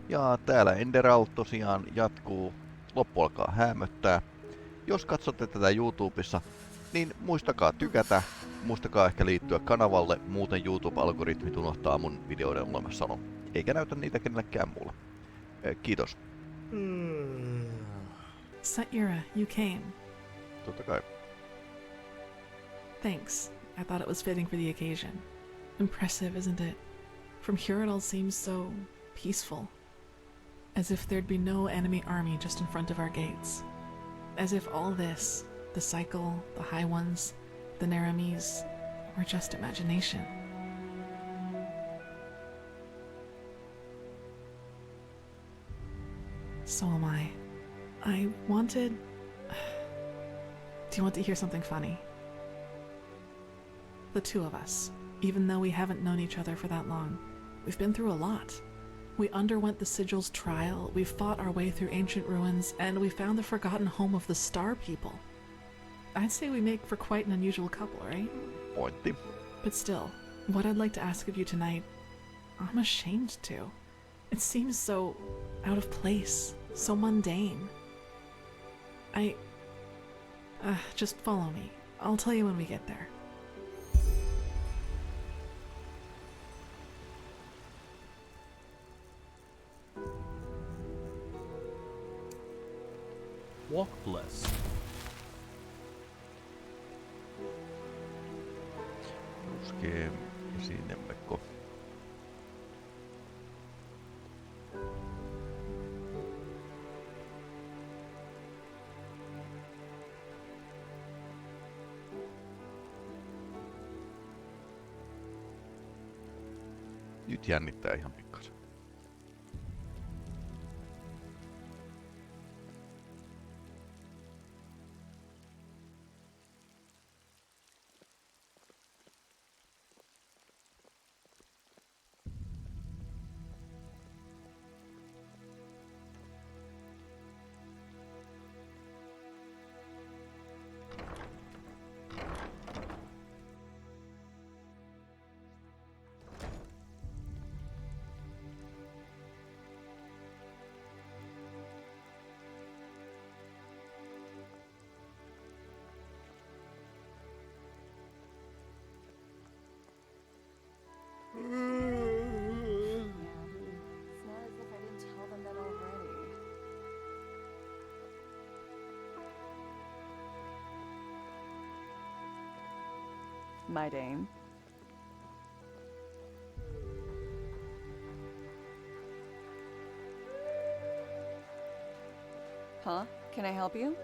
Ja täällä Enderal tosiaan jatkuu. Loppu alkaa häämöttää. Jos katsotte tätä YouTubessa, niin muistakaa tykätä, muistakaa ehkä liittyä kanavalle, muuten YouTube-algoritmit unohtaa mun videoiden olemassaolon, eikä näytä niitä kenellekään muulle. Kiitos. Saira, you came. Totta kai. Thanks. I thought it was fitting for the occasion. Impressive, isn't it? From here it all seems so peaceful. As if there'd be no enemy army just in front of our gates. As if all this, the cycle, the high ones, the Naramis, were just imagination. So am I. I wanted... Do you want to hear something funny? The two of us, even though we haven't known each other for that long, we've been through a lot. We underwent the Sigil's trial, we fought our way through ancient ruins, and we found the forgotten home of the Star People. I'd say we make for quite an unusual couple, right? Pointti. But still, what I'd like to ask of you tonight, I'm ashamed to. It seems so out of place, so mundane. Just follow me. I'll tell you when we get there. Walk blessed. Ruskee esinemmekko. Nyt jännittää ihan pikkasen. It's not as if I didn't tell them that already. My Dane. Huh? Can I help you?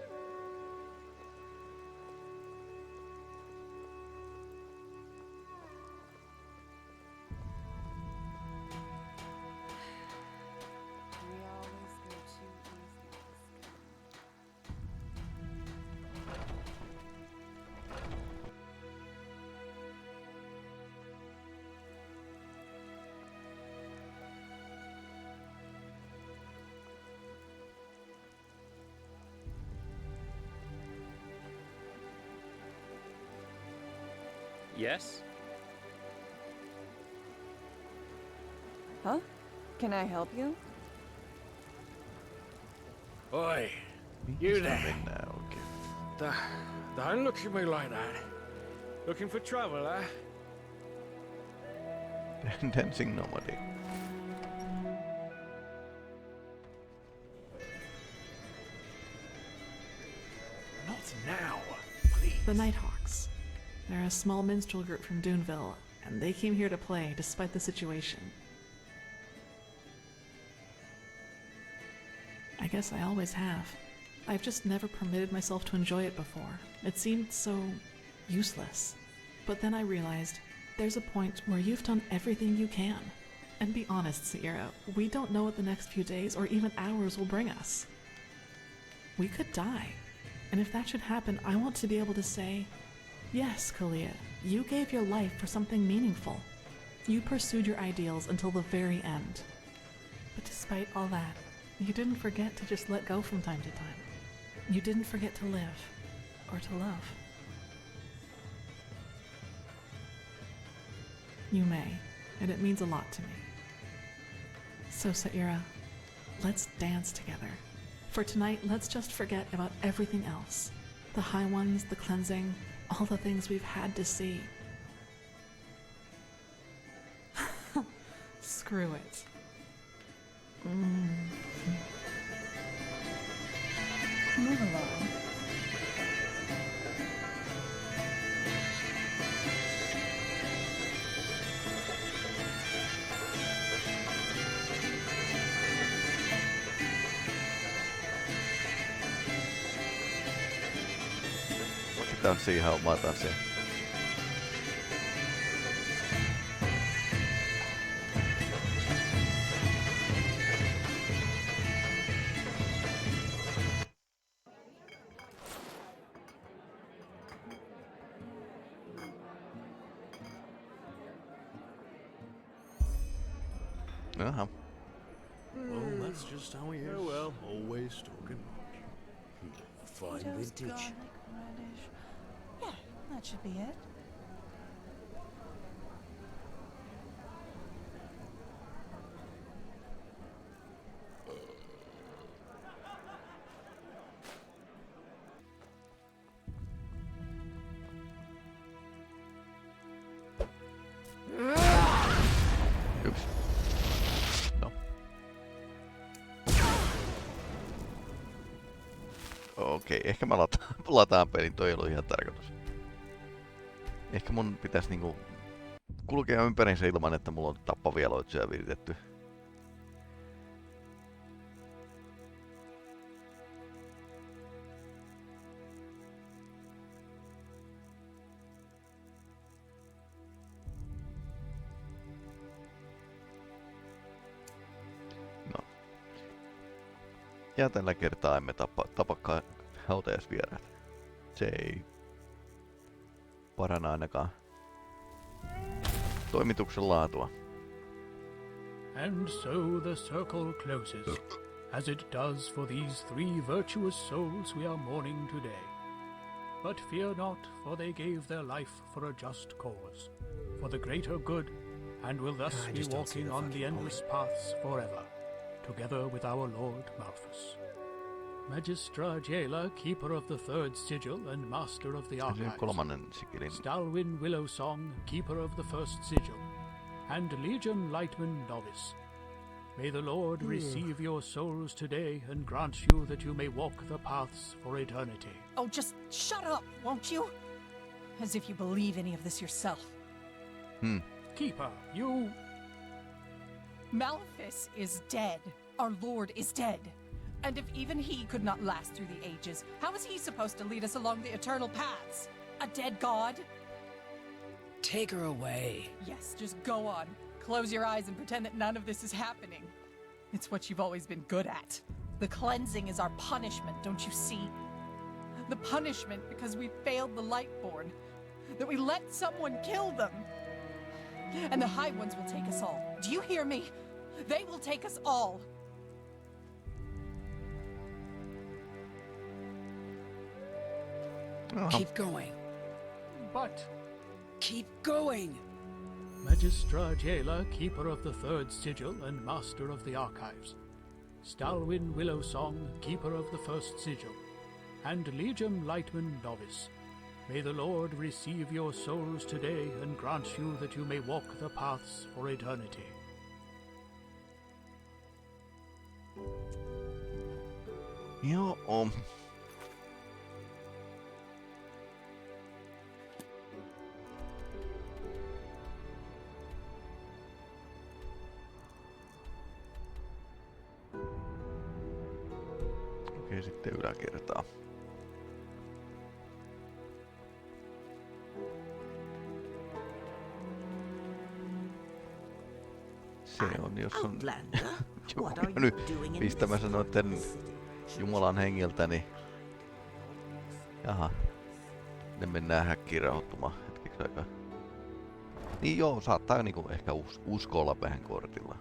We always go too easy. Yes? Huh? Can I help you? Oi, Mihin sitä there. mennään oikein? Don't look at me like that. Looking for trouble, eh? Dancing Nomadi. Not now, please. The Nighthawks. They're a small minstrel group from Duneville, and they came here to play despite the situation. I guess I always have. I've just never permitted myself to enjoy it before. It seemed so useless. But then I realized there's a point where you've done everything you can. And be honest, Sierra, we don't know what the next few days or even hours will bring us. We could die. And if that should happen, I want to be able to say, yes, Kalia, you gave your life for something meaningful. You pursued your ideals until the very end. But despite all that, you didn't forget to just let go from time to time. You didn't forget to live, or to love. You may, and it means a lot to me. So, Saira, let's dance together. For tonight, let's just forget about everything else. The high ones, the cleansing, all the things we've had to see. Screw it. Move along. Tanssii ihan omaa tanssia. Jaha. Well, that's just how he is. Oh well, always talking much. Fine Potatoes, vintage. garlic, radish. Yeah, that should be it. Yksi. No. Okei, ehkä mä lataan pelin, toi ei ollut ihan tarkoitus. Ehkä mun pitäisi niinku kulkea ympäriinsä ilman, että mulla on tappavia loitsuja viritetty. No. Ja tällä kertaa emme tapakaan hautajaisvieraita. Se ei paranna ainakaan toimituksen laatua. And so the circle closes, as it does for these three virtuous souls we are mourning today. But fear not, for they gave their life for a just cause, for the greater good, and will thus I be just don't see walking the on fucking the endless paths forever, together with our Lord Malthus. Magistra Jaela, keeper of the third sigil and master of the Se on archives. kolmannen sikilin. Stalwyn Willowsong, keeper of the first sigil, and Legion Lightman Novice. May the Lord receive your souls today and grant you that you may walk the paths for eternity. Oh, just shut up, won't you? As if you believe any of this yourself. Keeper, you... Malthus is dead. Our Lord is dead. And if even he could not last through the ages, how is he supposed to lead us along the eternal paths? A dead god? Take her away. Yes, just go on. Close your eyes and pretend that none of this is happening. It's what you've always been good at. The cleansing is our punishment, don't you see? The punishment because we failed the Lightborn. That we let someone kill them. And the High Ones will take us all. Do you hear me? They will take us all. Keep going. But... Keep going. Magistra Jaela, keeper of the third sigil and master of the archives. Stalwyn Willowsong, keeper of the first sigil. And Legion Lightman Novice. May the Lord receive your souls today and grant you that you may walk the paths for eternity. Joo. Okei, sitten yläkertaa. Se on, jos on joku käynyt pistämässä noitten Jumalan hengeltä, niin... Jaha. Ne mennään häkkiin rauhoittumaan hetkeksi aikaa. Niin joo, saattaa niinku ehkä uskolla vähän kortilla.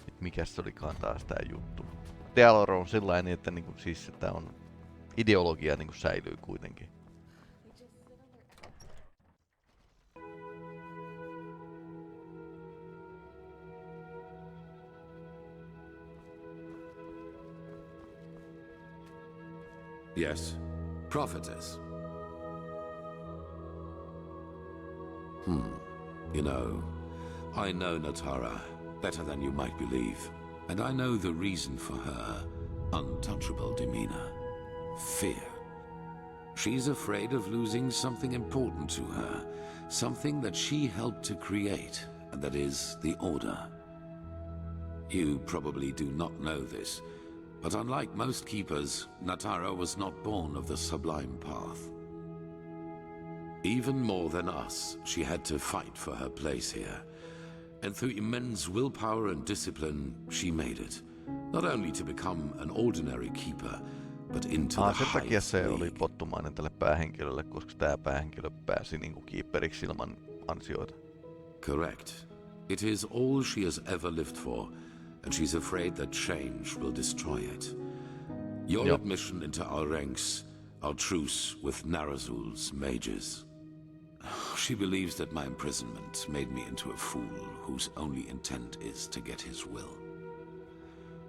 Et mikäs se olikaan taas tää juttu. Tealor on sellainen, että niinku siis että on ideologia niinku säilyy kuitenkin. Yes, prophetess. You know, I know Natara better than you might believe, and I know the reason for her untouchable demeanor. Fear. She's afraid of losing something important to her, something that she helped to create, and that is the Order. You probably do not know this, but unlike most keepers, Natara was not born of the sublime path. Even more than us, she had to fight for her place here. And through immense willpower and discipline, she made it. Not only to become an ordinary keeper, but into the Sen takia highest se oli league. pottumainen tälle päähenkilölle, koska tämä päähenkilö pääsi niinku keeperiksi ilman ansioita. Correct. It is all she has ever lived for, and she's afraid that change will destroy it. Your Yep. admission into our ranks, our truce with Narazul's mages. She believes that my imprisonment made me into a fool whose only intent is to get his will.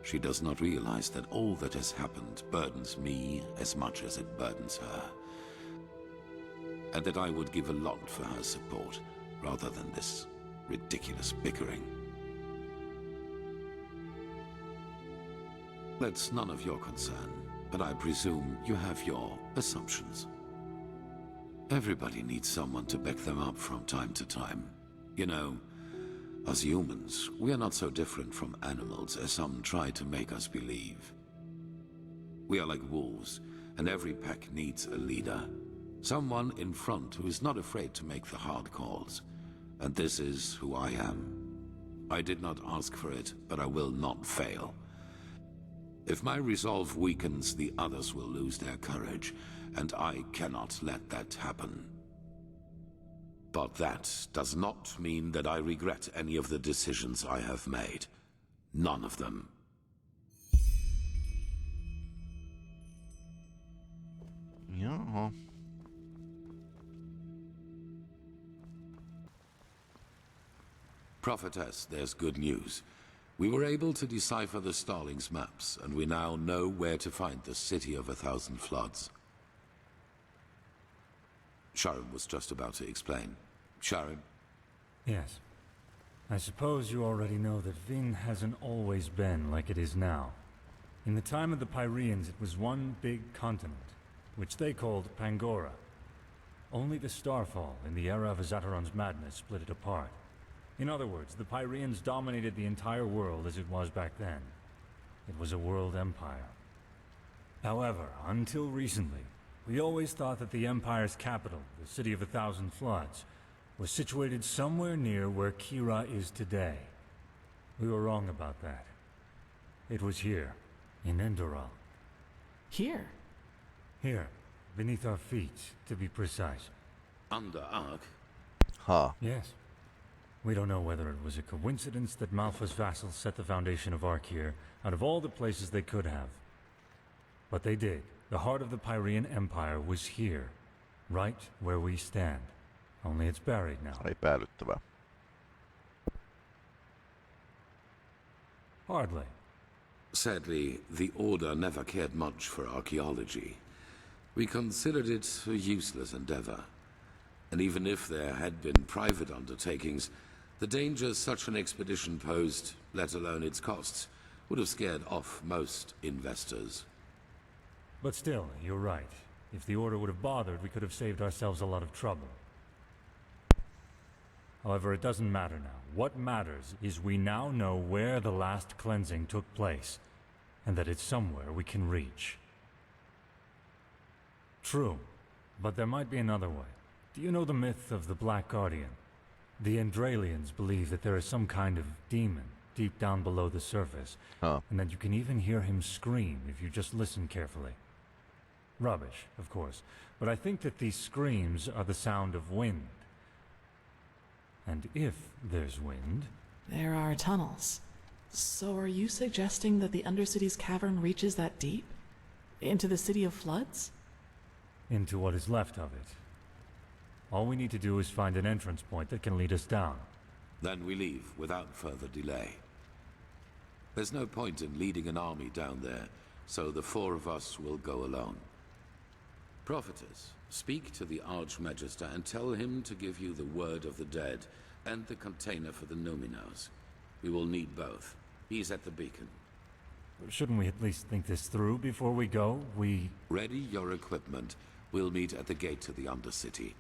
She does not realize that all that has happened burdens me as much as it burdens her. And that I would give a lot for her support, rather than this ridiculous bickering. That's none of your concern, but I presume you have your assumptions. Everybody needs someone to back them up from time to time. You know, as humans, we are not so different from animals as some try to make us believe. We are like wolves, and every pack needs a leader. Someone in front who is not afraid to make the hard calls. And this is who I am. I did not ask for it, but I will not fail. If my resolve weakens, the others will lose their courage, and I cannot let that happen. But that does not mean that I regret any of the decisions I have made. None of them. Joo. Prophetess, there's good news. We were able to decipher the Starling's maps, and we now know where to find the City of 1,000 Floods. Sharon was just about to explain. Sharon? Yes. I suppose you already know that Vin hasn't always been like it is now. In the time of the Pyreans, it was one big continent, which they called Pangora. Only the Starfall, in the era of Azateron's madness, split it apart. In other words, the Pyreans dominated the entire world as it was back then. It was a world empire. However, until recently, we always thought that the Empire's capital, the City of 1,000 Floods, was situated somewhere near where Kira is today. We were wrong about that. It was here, in Enderal. Here? Here, beneath our feet, to be precise. Under Ark? Ha. Yes. We don't know whether it was a coincidence that Malfa's vassals set the foundation of Ark here, out of all the places they could have. But they did. The heart of the Pyrean Empire was here, right where we stand. Only it's buried now. Epäilyttävää. Hardly. Sadly, the Order never cared much for archaeology. We considered it a useless endeavor. And even if there had been private undertakings, the dangers such an expedition posed, let alone its costs, would have scared off most investors. But still, you're right. If the Order would have bothered, we could have saved ourselves a lot of trouble. However, it doesn't matter now. What matters is we now know where the last cleansing took place, and that it's somewhere we can reach. True, but there might be another way. Do you know the myth of the Black Guardian? The Endralians believe that there is some kind of demon deep down below the surface, and that you can even hear him scream if you just listen carefully. Rubbish, of course, but I think that these screams are the sound of wind. And if there's wind... There are tunnels. So are you suggesting that the Undercity's cavern reaches that deep? Into the City of Floods? into what is left of it. All we need to do is find an entrance point that can lead us down. Then we leave without further delay. There's no point in leading an army down there, so the four of us will go alone. Prophetess, speak to the Archmagister and tell him to give you the word of the dead and the container for the Numinos. We will need both. He's at the beacon. Shouldn't we at least think this through before we go? Ready your equipment. We'll meet at the gate to the Undercity.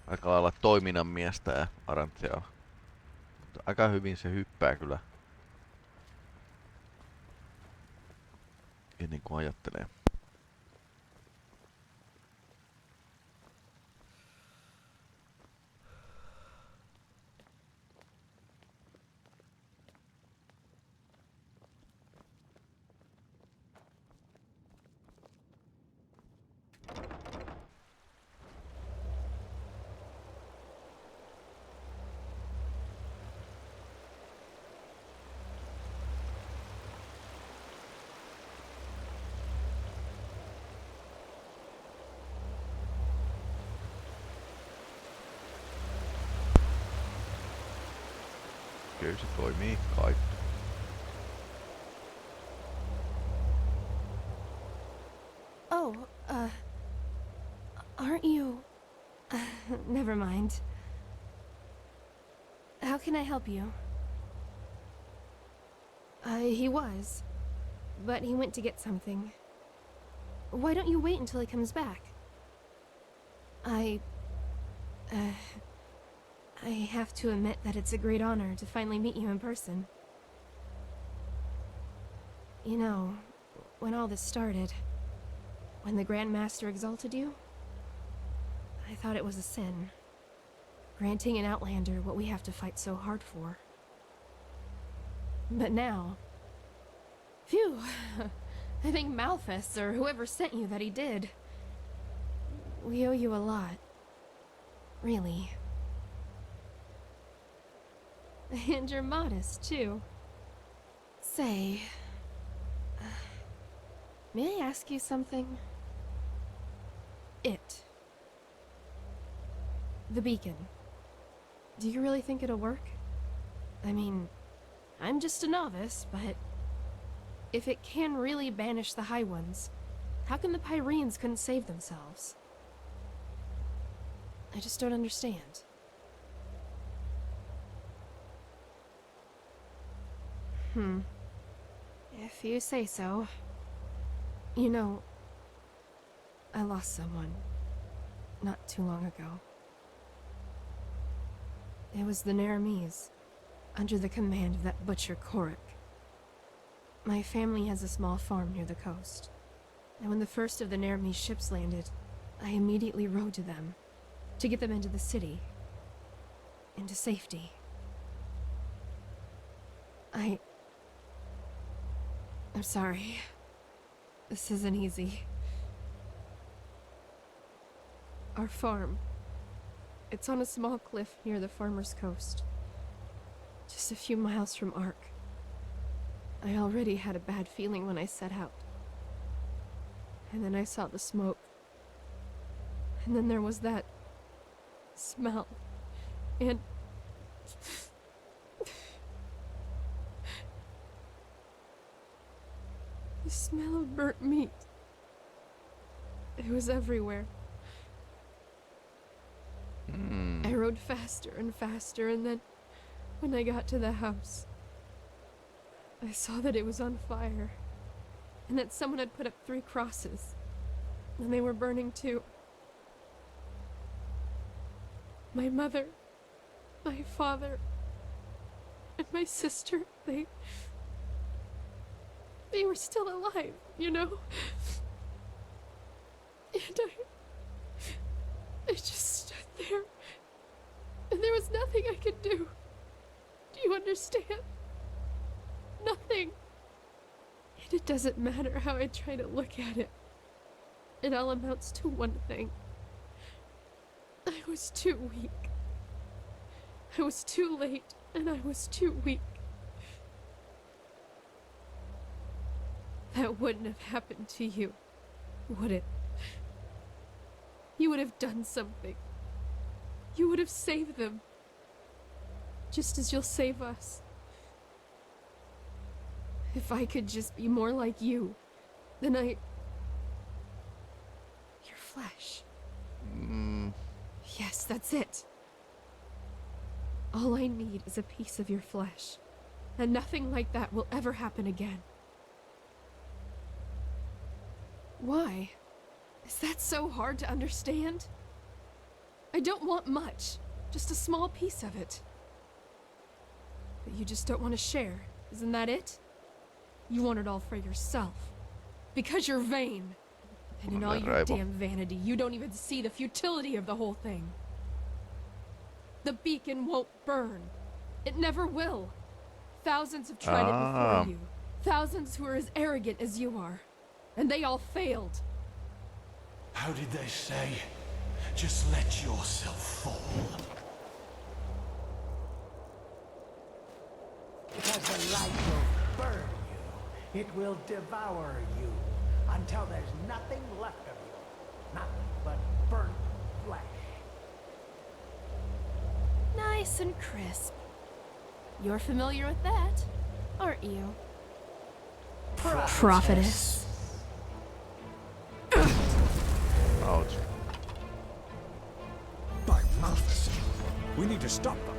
Aika lailla toiminnan miestä ja Arantsia. Aika hyvin se hyppää kyllä. Ennen kuin ajattelee. Kyllä se toimii kai. Oh, aren't you... never mind. How can I help you? He was. But he went to get something. Why don't you wait until he comes back? I have to admit that it's a great honor to finally meet you in person. You know, when all this started, when the Grand Master exalted you, I thought it was a sin, granting an outlander what we have to fight so hard for. But now, phew, I think Malthus, or whoever sent you, that he did. We owe you a lot. Really. And you're modest, too. Say, may I ask you something? The beacon. Do you really think it'll work? I mean, I'm just a novice, but if it can really banish the High Ones, how come the Pyreans couldn't save themselves? I just don't understand. If you say so. You know, I lost someone not too long ago. It was the Naramis, under the command of that butcher Korik. My family has a small farm near the coast, and when the first of the Naramis ships landed, I immediately rode to them, to get them into the city, into safety. I'm sorry. This isn't easy. Our farm. It's on a small cliff near the farmer's coast. Just a few miles from Ark. I already had a bad feeling when I set out. And then I saw the smoke. And then there was that smell. And the smell of burnt meat. It was everywhere. I rode faster and faster, and then when I got to the house, I saw that it was on fire, and that someone had put up 3 crosses, and they were burning too. My mother, my father, and my sister, they were still alive, you know? And I just stood there, and there was nothing I could do. Do you understand? Nothing. And it doesn't matter how I try to look at it. It all amounts to one thing. I was too weak. I was too late, and I was too weak. That wouldn't have happened to you, would it? You would have done something. You would have saved them. Just as you'll save us. If I could just be more like you, then your flesh. Yes, that's it. All I need is a piece of your flesh, and nothing like that will ever happen again. Why? Is that so hard to understand? I don't want much, just a small piece of it. But you just don't want to share, isn't that it? You want it all for yourself. Because you're vain. And in all your damn vanity, you don't even see the futility of the whole thing. The beacon won't burn. It never will. Thousands have tried it before you. Thousands who are as arrogant as you are. And they all failed. How did they say? Just let yourself fall. Because the light will burn you. It will devour you. Until there's nothing left of you. Nothing but burnt flesh. Nice and crisp. You're familiar with that, aren't you? Prophetess. Ouch. By Malthus. We need to stop them.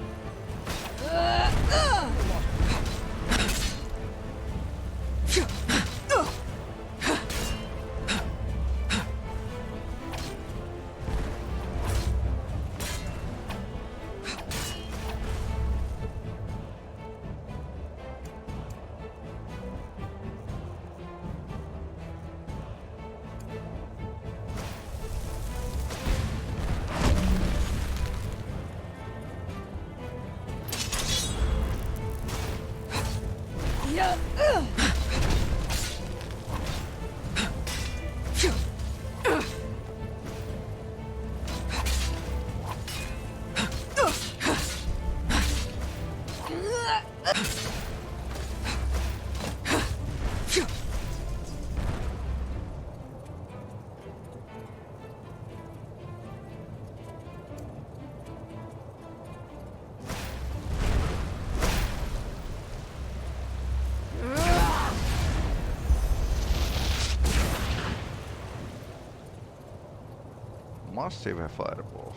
Massive fireballs.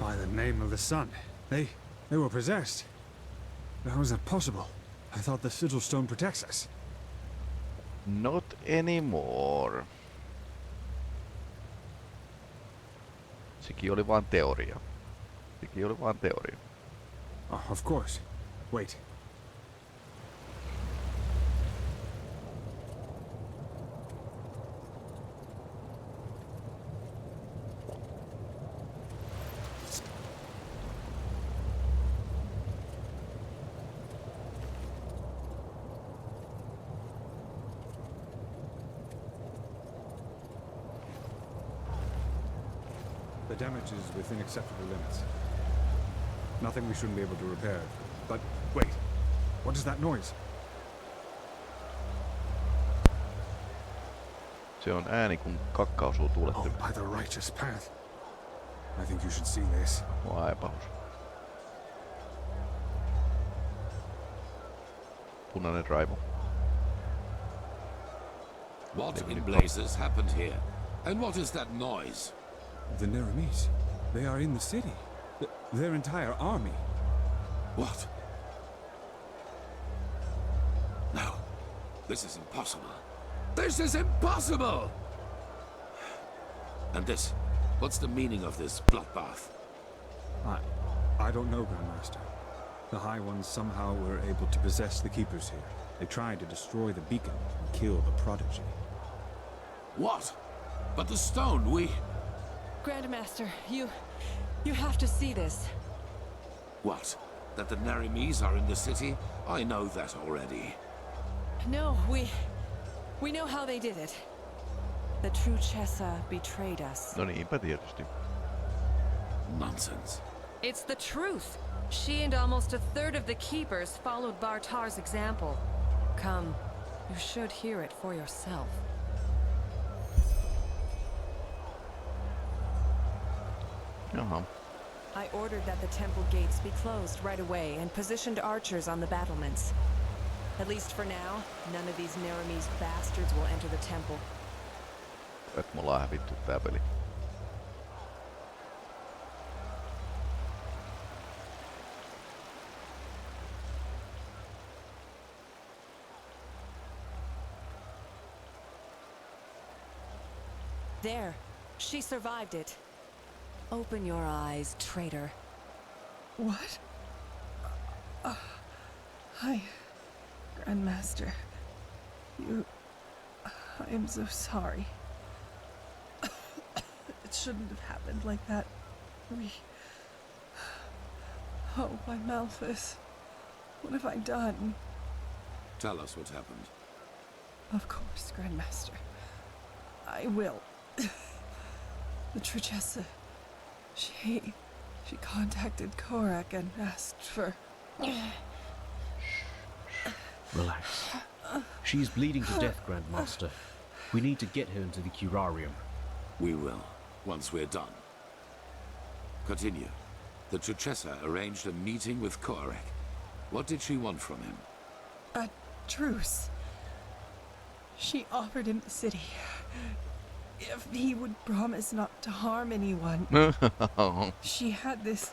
By the name of the sun. They were possessed. How is that possible? I thought the sigil stone protects us. Not anymore. Sekin oli vain teoria. Oh, of course. Wait. The damage is within acceptable limits. Nothing we shouldn't be able to repair. But wait, what is that noise? Se on ääni, kun kakka osuu tuulettimeen. Oh, by the righteous path. I think you should see this. Vaipahus. Punainen raivo. What in blazes happened here? And what is that noise? The Neramis. They are in the city. Their entire army. What? No. This is impossible. This is impossible! And this? What's the meaning of this bloodbath? I don't know, Grandmaster. The High Ones somehow were able to possess the Keepers here. They tried to destroy the beacon and kill the Prodigy. What? But the stone, we... Grandmaster, you have to see this. What? That the Neramis are in the city? I know that already. No, we know how they did it. The true Chessa betrayed us. No niinpä tietysti. Nonsense. It's the truth. She and almost a third of the Keepers followed Bartar's example. Come, you should hear it for yourself. Jaha. I ordered that the temple gates be closed right away and positioned archers on the battlements. At least for now, none of these Naramese bastards will enter the temple. Et me ollaan hävitty tää peli. There. She survived it. Open your eyes, traitor. What? Hi, Grandmaster. I am so sorry. It shouldn't have happened like that. Oh, my Malthus. What have I done? Tell us what happened. Of course, Grandmaster. I will. The Trichessa, she contacted Korak and asked for... Relax. She's bleeding to death, Grandmaster. We need to get her into the curarium. We will, once we're done. Continue. The Trichessa arranged a meeting with Korak. What did she want from him? A truce. She offered him the city. If he would promise not to harm anyone. She had this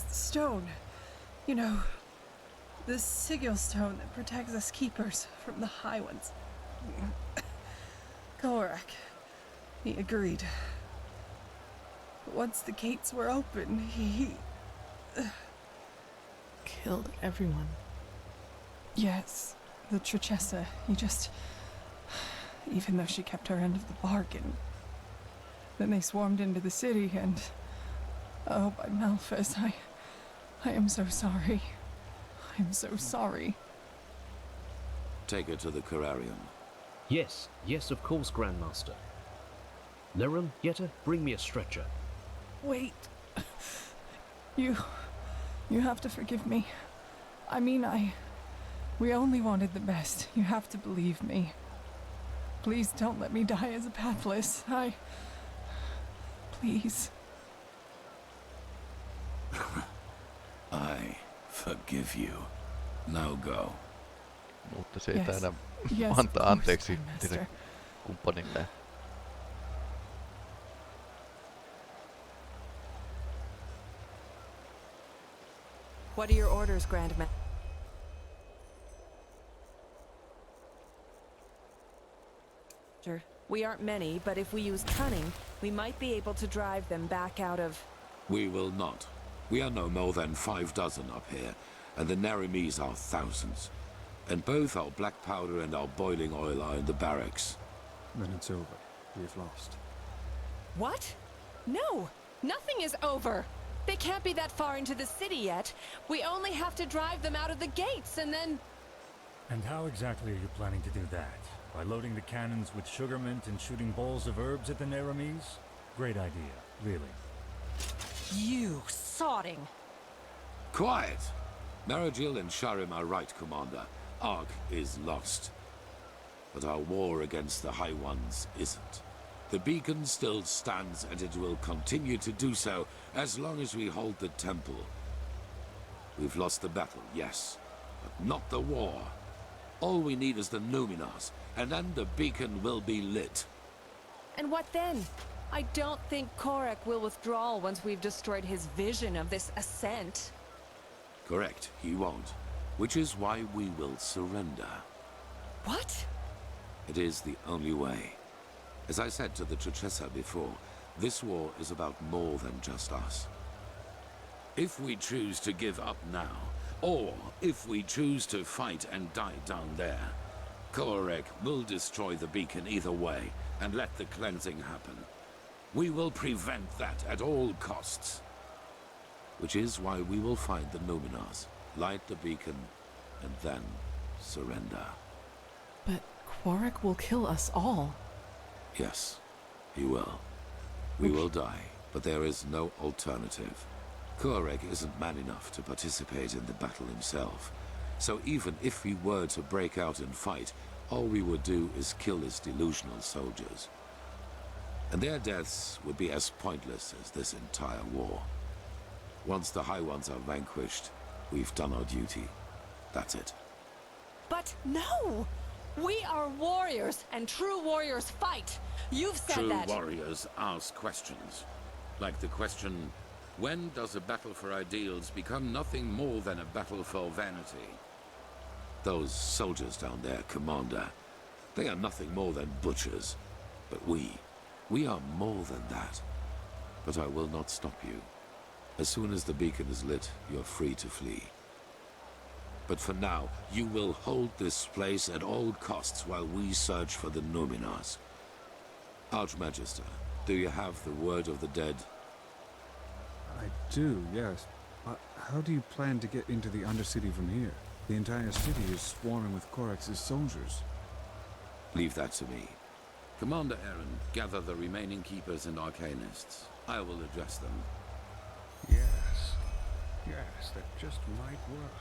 stone. You know, the sigil stone that protects us keepers from the High Ones. Korak, he agreed. But once the gates were open, he... Killed everyone. Yes, the Trichessa, he just... Even though she kept her end of the bargain. Then they swarmed into the city and... Oh, by Malphas, I am so sorry. I'm so sorry. Take her to the Curarium. Yes, of course, Grandmaster. Nerum, Yetta, bring me a stretcher. Wait. You have to forgive me. I mean, we only wanted the best. You have to believe me. Please don't let me die as a pathless. Please. I forgive you. Now go. Mutta se ei Yes. taida Yes, antaa of course, anteeksi Grandmaster. sille kumppanille. What are your orders, Grandmaster? We aren't many, but if we use cunning, we might be able to drive them back out of... We will not. We are no more than 6 up here, and the Naramese are thousands. And both our black powder and our boiling oil are in the barracks. Then it's over. We have lost. What? No! Nothing is over! They can't be that far into the city yet. We only have to drive them out of the gates, and then... And how exactly are you planning to do that? By loading the cannons with sugar mint and shooting balls of herbs at the Naramese? Great idea, really. You sodding! Quiet! Maragil and Sharim are right, Commander. Ark is lost. But our war against the High Ones isn't. The beacon still stands, and it will continue to do so as long as we hold the temple. We've lost the battle, yes, but not the war. All we need is the Numinars, and then the beacon will be lit. And what then? I don't think Korak will withdraw once we've destroyed his vision of this ascent. Correct, he won't. Which is why we will surrender. What? It is the only way. As I said to the Trichessa before, this war is about more than just us. If we choose to give up now, or if we choose to fight and die down there, Korak will destroy the beacon either way and let the cleansing happen. We will prevent that at all costs. Which is why we will find the Numinars, light the beacon, and then surrender. But Korak will kill us all. Yes, he will. We will die, but there is no alternative. Korak isn't man enough to participate in the battle himself. So even if we were to break out and fight, all we would do is kill his delusional soldiers. And their deaths would be as pointless as this entire war. Once the High Ones are vanquished, we've done our duty. That's it. But no! We are warriors, and true warriors fight. You've said True that. warriors ask questions. Like the question, when does a battle for ideals become nothing more than a battle for vanity? Those soldiers down there, Commander, they are nothing more than butchers. But we are more than that. But I will not stop you. As soon as the beacon is lit, you're free to flee. But for now, you will hold this place at all costs while we search for the Numenors. Archmagister, do you have the word of the dead? I do, yes. How do you plan to get into the Undercity from here? The entire city is swarming with Corax's soldiers. Leave that to me. Commander Aaron, gather the remaining keepers and arcanists. I will address them. Yes, that just might work.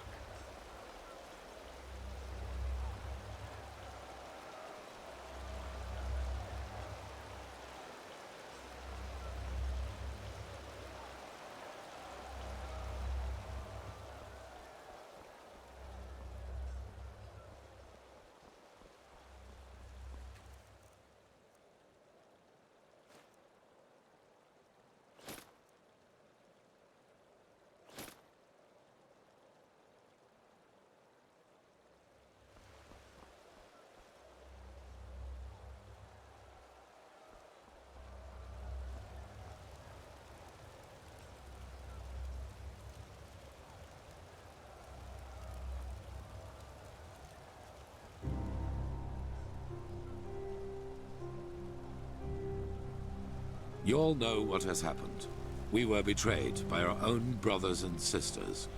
You all know what has happened. We were betrayed by our own brothers and sisters.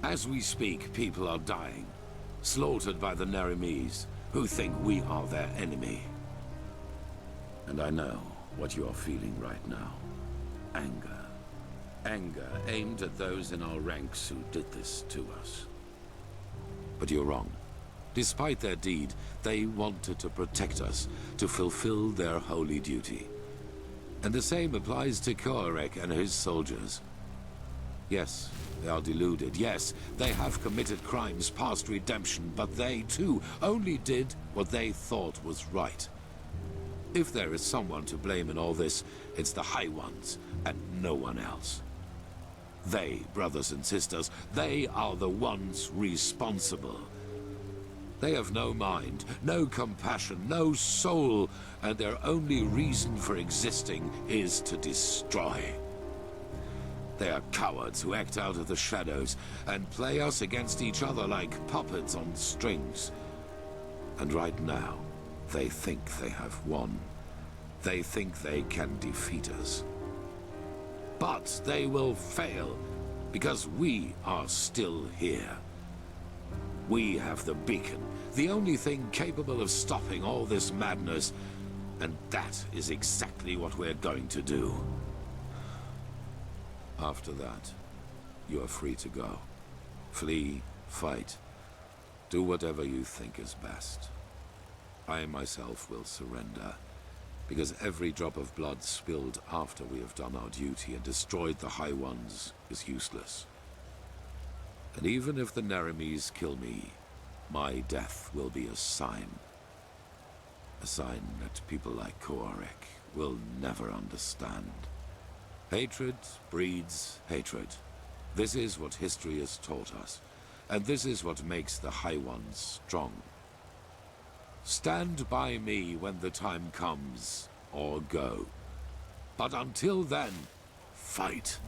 As we speak, people are dying, slaughtered by the Narimes, who think we are their enemy. And I know what you are feeling right now. Anger. Anger aimed at those in our ranks who did this to us. But you're wrong. Despite their deed, they wanted to protect us, to fulfill their holy duty. And the same applies to Koarek and his soldiers. Yes, they are deluded. Yes, they have committed crimes past redemption, but they, too, only did what they thought was right. If there is someone to blame in all this, it's the High Ones, and no one else. They, brothers and sisters, they are the ones responsible. They have no mind, no compassion, no soul, and their only reason for existing is to destroy. They are cowards who act out of the shadows and play us against each other like puppets on strings. And right now, they think they have won. They think they can defeat us. But they will fail, because we are still here. We have the beacon, the only thing capable of stopping all this madness, and that is exactly what we're going to do. After that, you are free to go. Flee, fight, do whatever you think is best. I myself will surrender, because every drop of blood spilled after we have done our duty and destroyed the High Ones is useless. And even if the Narimes kill me, my death will be a sign. A sign that people like Koarek will never understand. Hatred breeds hatred. This is what history has taught us, and this is what makes the High Ones strong. Stand by me when the time comes, or go. But until then, fight.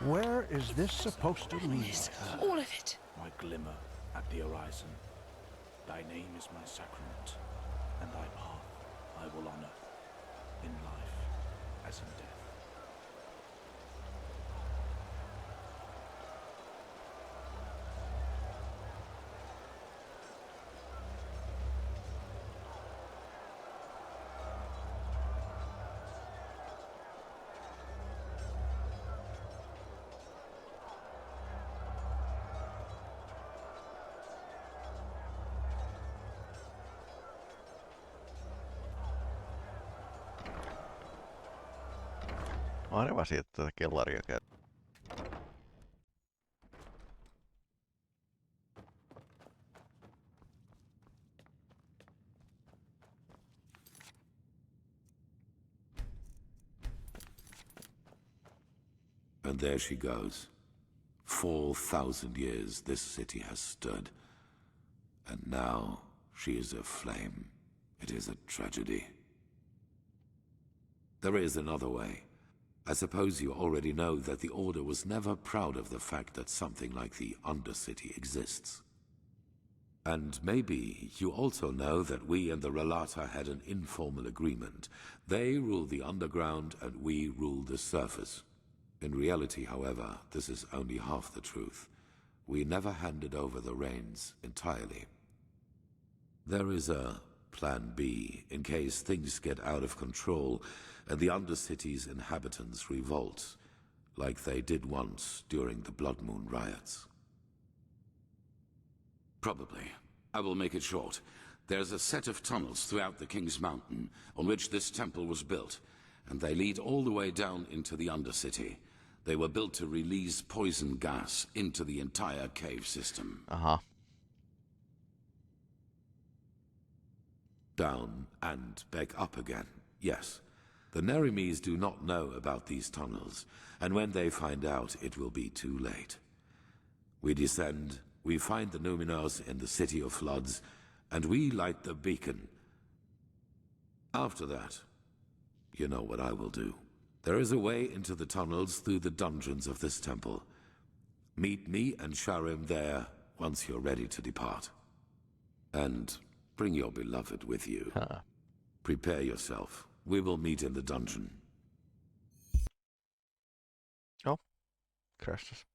Where is this supposed to lead? All of it. My glimmer at the horizon. Thy name is my sacrament, and thy path I will honor, in life as in death. Arvasin, että tätä kellaria käy. And there she goes. 4,000 years this city has stood. And now she is aflame. It is a tragedy. There is another way. I suppose you already know that the Order was never proud of the fact that something like the Undercity exists. And maybe you also know that we and the Relata had an informal agreement. They rule the underground and we rule the surface. In reality, however, this is only half the truth. We never handed over the reins entirely. There is a Plan B in case things get out of control and the Undercity's inhabitants revolt, like they did once during the Blood Moon riots. Probably. I will make it short. There's a set of tunnels throughout the King's Mountain on which this temple was built, and they lead all the way down into the Undercity. They were built to release poison gas into the entire cave system. Down and back up again, yes. The Nerimes do not know about these tunnels, and when they find out, it will be too late. We descend, we find the Numenors in the City of Floods, and we light the beacon. After that, you know what I will do. There is a way into the tunnels through the dungeons of this temple. Meet me and Sharim there once you're ready to depart. And bring your beloved with you. Prepare yourself. We will meet in the dungeon. Oh, Crash.